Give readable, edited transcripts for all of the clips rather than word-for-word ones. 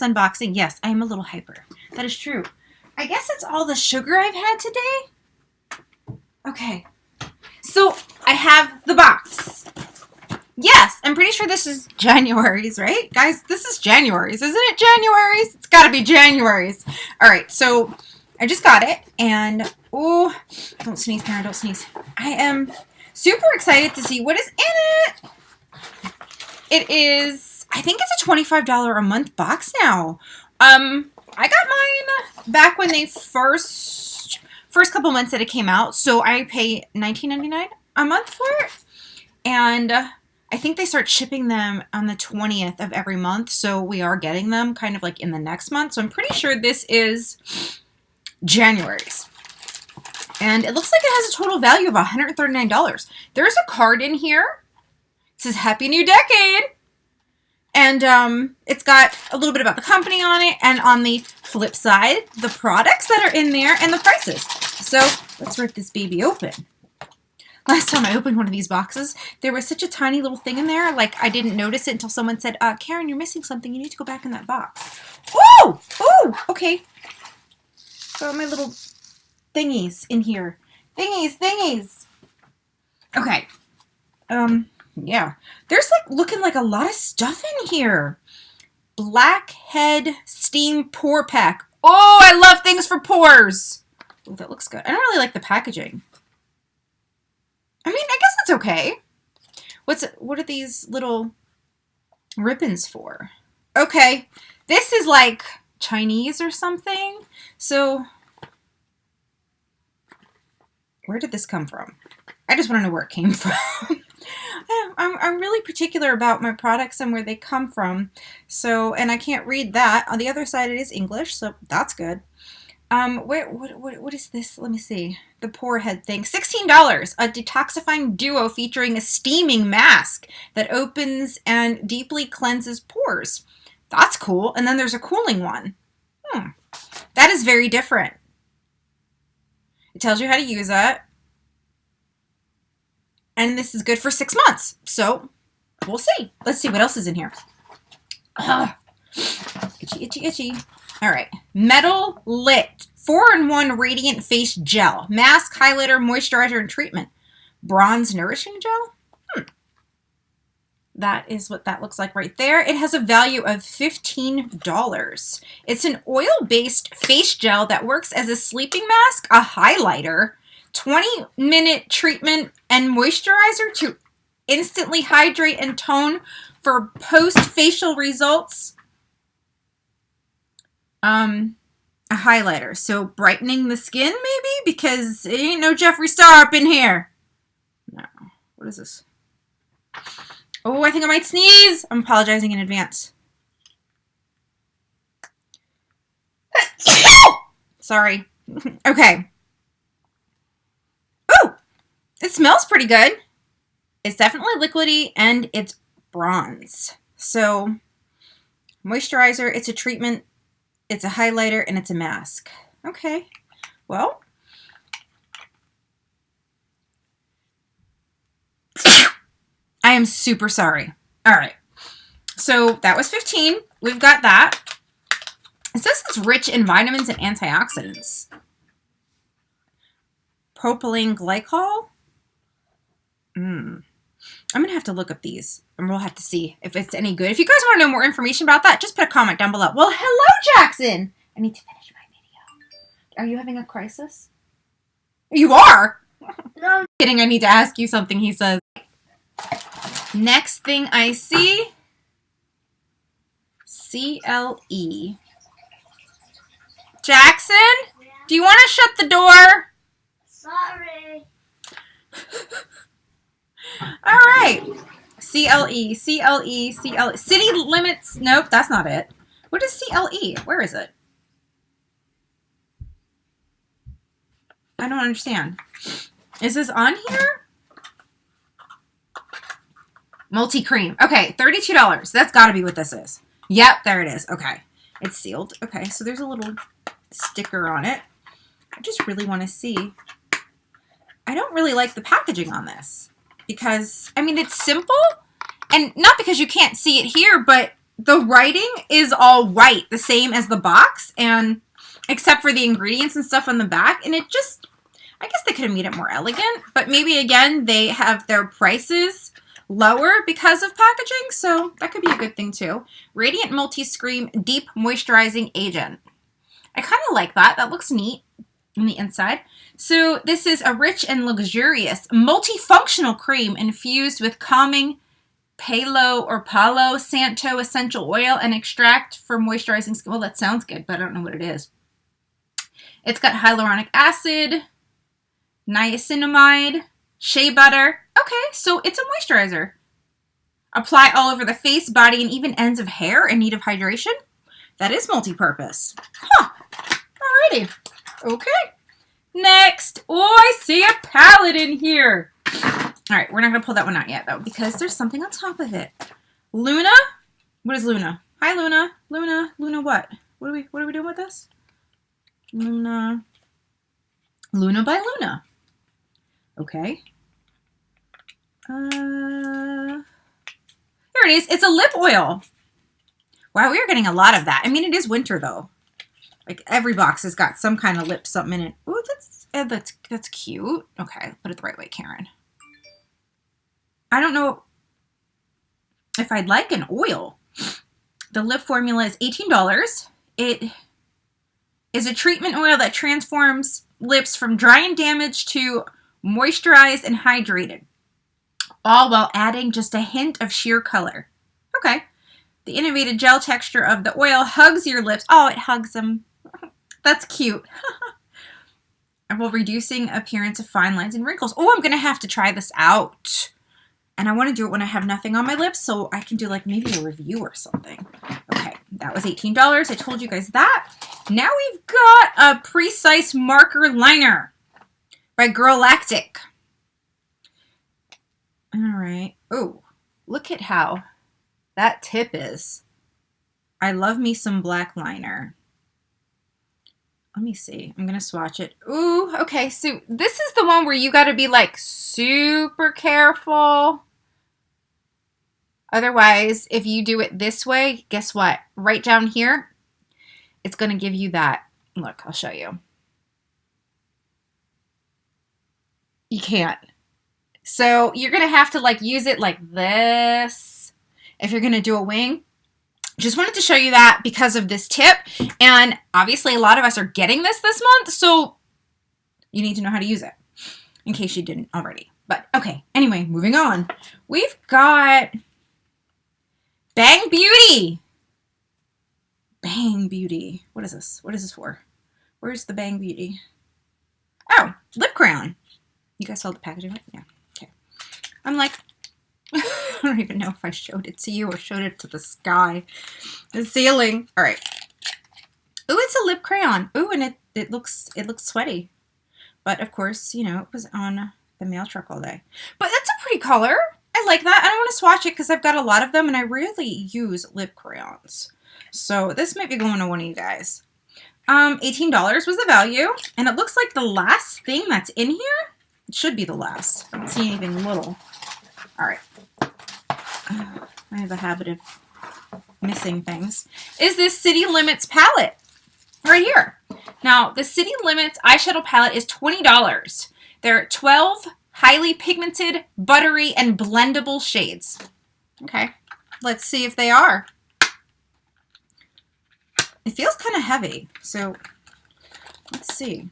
unboxing. Yes, I am a little hyper. That is true. I guess it's all the sugar I've had today. Okay. So I have the box. Yes, I'm pretty sure this is January's, right? Guys, this is January's. Isn't it January's? It's got to be January's. All right, so I just got it. And, oh, don't sneeze, Karen, don't sneeze. I am super excited to see what is in it. It is, I think it's a $25 a month box now. I got mine back when they first couple months that it came out. So I pay $19.99 a month for it. And I think they start shipping them on the 20th of every month. So we are getting them kind of like in the next month. So I'm pretty sure this is January's. And it looks like it has a total value of $139. There's a card in here. It says Happy New Decade. And it's got a little bit about the company on it. And on the flip side, the products that are in there and the prices. So let's rip this baby open. Last time I opened one of these boxes, there was such a tiny little thing in there. Like, I didn't notice it until someone said, Karen, you're missing something. You need to go back in that box. Oh! Oh! Okay. Got my little thingies in here. Thingies. Okay. Yeah. There's, like, looking like a lot of stuff in here. Blackhead Steam Pore Pack. Oh, I love things for pores. Oh, that looks good. I don't really like the packaging. I mean, I guess it's okay. What are these little ribbons for? Okay, this is like Chinese or something. So, where did this come from? I just want to know where it came from. I'm really particular about my products and where they come from. So, and I can't read that. On the other side, it is English, so that's good. What is this? Let me see. The pore head thing. $16. A detoxifying duo featuring a steaming mask that opens and deeply cleanses pores. That's cool. And then there's a cooling one. That is very different. It tells you how to use it. And this is good for 6 months. So we'll see. Let's see what else is in here. Itchy. All right. Metal Lit 4-in-1 Radiant Face Gel. Mask, highlighter, moisturizer, and treatment. Bronze Nourishing Gel? That is what that looks like right there. It has a value of $15. It's an oil-based face gel that works as a sleeping mask, a highlighter, 20-minute treatment, and moisturizer to instantly hydrate and tone for post-facial results. A highlighter. So brightening the skin, maybe? Because it ain't no Jeffree Star up in here. No. What is this? Oh, I think I might sneeze. I'm apologizing in advance. Sorry. Okay. Ooh! It smells pretty good. It's definitely liquidy and it's bronze. So, moisturizer, it's a treatment, it's a highlighter, and it's a mask. Okay. Well. I am super sorry. All right. So that was 15. We've got that. It says it's rich in vitamins and antioxidants. Propylene glycol. I'm going to have to look up these, and we'll have to see if it's any good. If you guys want to know more information about that, just put a comment down below. Well, hello, Jackson. I need to finish my video. Are you having a crisis? You are? No. I'm kidding. I need to ask you something, he says. Next thing I see, CLE. Jackson, yeah. Do you want to shut the door? Sorry. All right. CLE. City limits. Nope, that's not it. What is CLE? Where is it? I don't understand. Is this on here? Multi-cream. Okay, $32. That's got to be what this is. Yep, there it is. Okay. It's sealed. Okay, so there's a little sticker on it. I just really want to see. I don't really like the packaging on this because, I mean, it's simple. And not because you can't see it here, but the writing is all white, the same as the box, and except for the ingredients and stuff on the back. And it just, I guess they could have made it more elegant, but maybe again, they have their prices lower because of packaging, so that could be a good thing too. Radiant Multi-Scream Deep Moisturizing Agent. I kind of like that. That looks neat on the inside. So this is a rich and luxurious multifunctional cream infused with calming Palo Santo essential oil and extract for moisturizing skin. Well, that sounds good, but I don't know what it is. It's got hyaluronic acid, niacinamide, shea butter. Okay, so it's a moisturizer. Apply all over the face, body, and even ends of hair in need of hydration. That is multi-purpose. Huh. Alrighty. Okay. Next. Oh, I see a palette in here. All right, we're not going to pull that one out yet, though, because there's something on top of it. Luna? What is Luna? Hi, Luna. Luna what? What are we doing with this? Luna by Luna. Okay. Here it is. It's a lip oil. Wow, we are getting a lot of that. I mean, it is winter, though. Like, every box has got some kind of lip something in it. Ooh, that's cute. Okay, put it the right way, Karen. I don't know if I'd like an oil. The lip formula is $18. It is a treatment oil that transforms lips from dry and damaged to moisturized and hydrated, all while adding just a hint of sheer color. Okay. The innovative gel texture of the oil hugs your lips. Oh, it hugs them. That's cute. While reducing appearance of fine lines and wrinkles. Oh, I'm going to have to try this out. And I want to do it when I have nothing on my lips, so I can do like maybe a review or something. Okay, that was $18. I told you guys that. Now we've got a Precise Marker Liner by Girlactic. All right. Oh, look at how that tip is. I love me some black liner. Let me see. I'm going to swatch it. Ooh, okay. So this is the one where you got to be like super careful. Otherwise, if you do it this way, guess what? Right down here, it's going to give you that. Look, I'll show you. You can't. So you're going to have to like use it like this if you're going to do a wing. Just wanted to show you that because of this tip. And obviously a lot of us are getting this month, so you need to know how to use it in case you didn't already. But okay, anyway, moving on. We've got Bang Beauty. Bang Beauty. What is this? What is this for? Where's the Bang Beauty? Oh, lip crayon. You guys saw the packaging, right? Yeah. Okay. I'm like, I don't even know if I showed it to you or showed it to the sky. The ceiling. All right. Ooh, it's a lip crayon. Ooh, and it looks sweaty. But of course, you know, it was on the mail truck all day. But that's a pretty color. I like that. I don't want to swatch it because I've got a lot of them and I rarely use lip crayons. So this might be going to one of you guys. $18 was the value. And it looks like the last thing that's in here. It should be the last. I don't see anything little. All right. I have a habit of missing things. Is this City Limits palette right here. Now, the City Limits eyeshadow palette is $20. There are 12 highly pigmented, buttery, and blendable shades. Okay, let's see if they are. It feels kind of heavy, so let's see.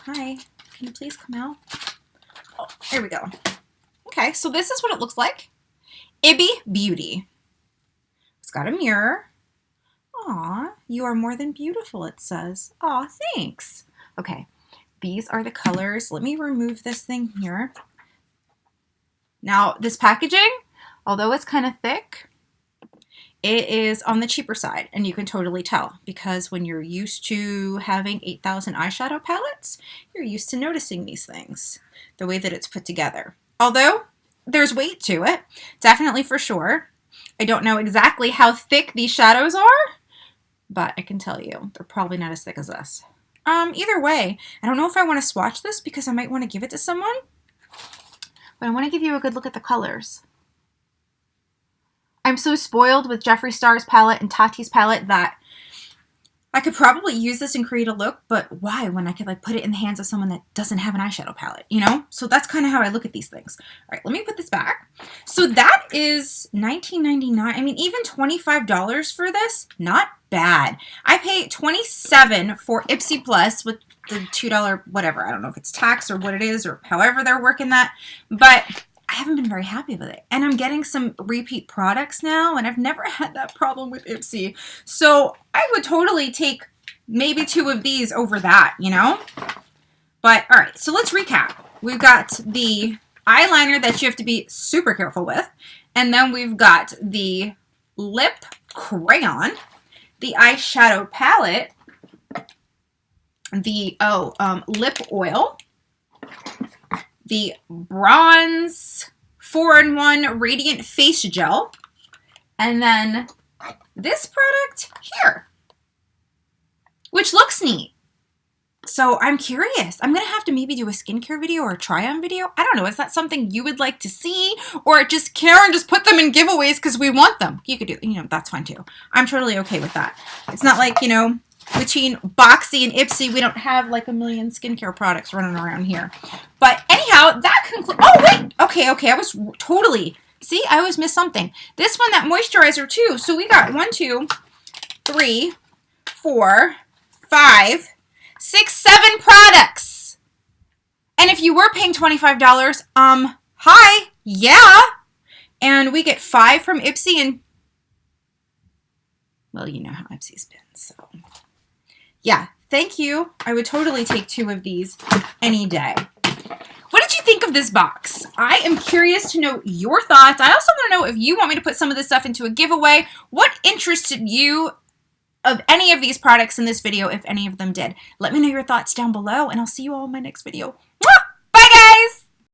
Hi, can you please come out? Oh, here we go. Okay, so this is what it looks like. Ibby Beauty. It's got a mirror. Aw, you are more than beautiful, it says. Aw, thanks. Okay, these are the colors. Let me remove this thing here. Now, this packaging, although it's kind of thick, it is on the cheaper side, and you can totally tell because when you're used to having 8,000 eyeshadow palettes, you're used to noticing these things, the way that it's put together. Although there's weight to it, definitely for sure. I don't know exactly how thick these shadows are, but I can tell you they're probably not as thick as this. Either way, I don't know if I want to swatch this because I might want to give it to someone, but I want to give you a good look at the colors. I I'm so spoiled with Jeffree Star's palette and Tati's palette that I could probably use this and create a look, but why when I could like put it in the hands of someone that doesn't have an eyeshadow palette, you know? So that's kind of how I look at these things. All right, let me put this back. So that is $19.99. I mean, even $25 for this, not bad. I pay $27 for Ipsy Plus with the $2 whatever. I don't know if it's tax or what it is or however they're working that, but I haven't been very happy with it. And I'm getting some repeat products now, and I've never had that problem with Ipsy. So I would totally take maybe 2 of these over that, you know? But all right, so let's recap. We've got the eyeliner that you have to be super careful with. And then we've got the lip crayon, the eyeshadow palette, the lip oil, the bronze 4-in-1 radiant face gel, and then this product here, which looks neat. So I'm curious. I'm going to have to maybe do a skincare video or a try-on video. I don't know. Is that something you would like to see? Or just Karen just put them in giveaways because we want them? You could do, you know, that's fine too. I'm totally okay with that. It's not like, you know, between Boxy and Ipsy, we don't have like a million skincare products running around here. But anyhow, that concludes. Oh, wait. Okay. I was totally. See, I always miss something. This one, that moisturizer too. So we got 1, 2, 3, 4, 5, 6, 7 products. And if you were paying $25, hi, yeah. And we get 5 from Ipsy and, well, you know how Ipsy's been, so. Yeah, thank you. I would totally take 2 of these any day. What did you think of this box? I am curious to know your thoughts. I also want to know if you want me to put some of this stuff into a giveaway. What interested you of any of these products in this video, if any of them did? Let me know your thoughts down below, and I'll see you all in my next video. Mwah!